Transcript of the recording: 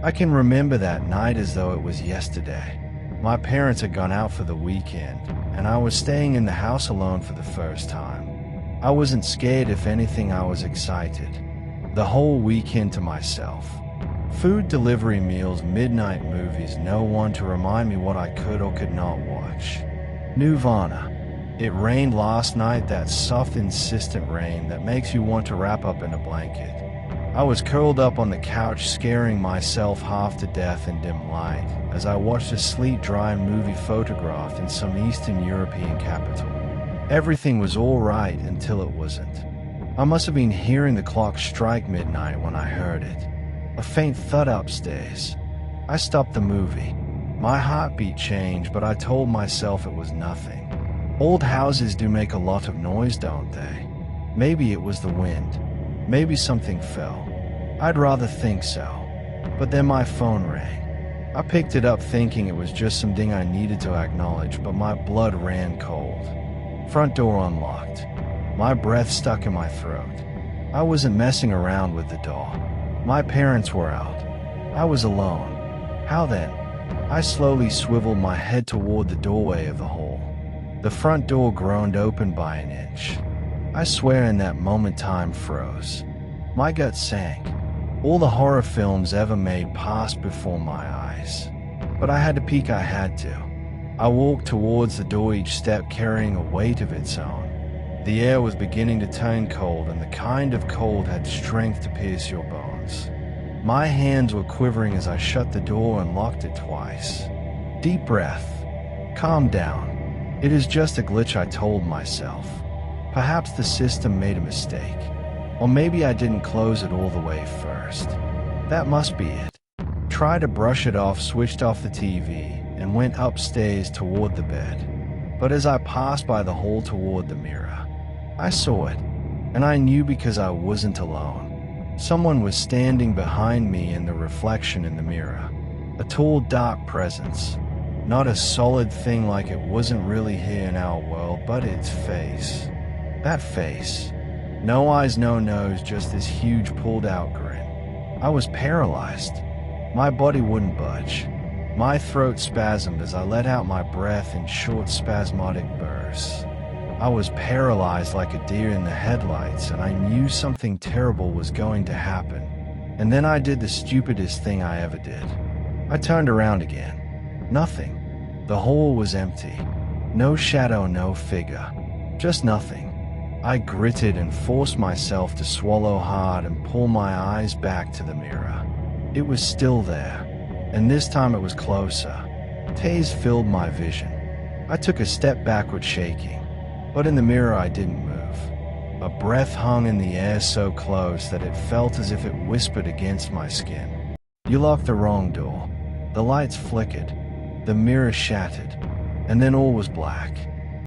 I can remember that night as though it was yesterday. My parents had gone out for the weekend, and I was staying in the house alone for the first time. I wasn't scared, if anything, I was excited. The whole weekend to myself. Food delivery meals, midnight movies, no one to remind me what I could or could not watch. Nirvana. It rained last night, that soft, insistent rain that makes you want to wrap up in a blanket. I was curled up on the couch, scaring myself half to death in dim light, as I watched a sleet, dry movie photographed in some Eastern European capital. Everything was all right until it wasn't. I must have been hearing the clock strike midnight when I heard it. A faint thud upstairs. I stopped the movie. My heartbeat changed, but I told myself it was nothing. Old houses do make a lot of noise, don't they? Maybe it was the wind. Maybe something fell. I'd rather think so. But then my phone rang. I picked it up thinking it was just something I needed to acknowledge, but my blood ran cold. Front door unlocked. My breath stuck in my throat. I wasn't messing around with the door. My parents were out. I was alone. How then? I slowly swiveled my head toward the doorway of the hall. The front door groaned open by an inch. I swear in that moment time froze. My gut sank. All the horror films ever made passed before my eyes. But I had to peek, I had to. I walked towards the door, each step carrying a weight of its own. The air was beginning to turn cold, and the kind of cold had strength to pierce your bones. My hands were quivering as I shut the door and locked it twice. Deep breath. Calm down. It is just a glitch, I told myself. Perhaps the system made a mistake. Or maybe I didn't close it all the way first. That must be it. Tried to brush it off, switched off the TV, and went upstairs toward the bed. But as I passed by the hall toward the mirror, I saw it, and I knew because I wasn't alone. Someone was standing behind me in the reflection in the mirror. A tall, dark presence. Not a solid thing, like it wasn't really here in our world, but its face. That face. No eyes, no nose, just this huge pulled-out grin. I was paralyzed. My body wouldn't budge. My throat spasmed as I let out my breath in short, spasmodic bursts. I was paralyzed like a deer in the headlights, and I knew something terrible was going to happen. And then I did the stupidest thing I ever did. I turned around again. Nothing. The hall was empty. No shadow, no figure. Just nothing. I gritted and forced myself to swallow hard and pull my eyes back to the mirror. It was still there, and this time it was closer. Haze filled my vision. I took a step backward, shaking, but in the mirror I didn't move. A breath hung in the air so close that it felt as if it whispered against my skin. You locked the wrong door. The lights flickered. The mirror shattered, and then all was black.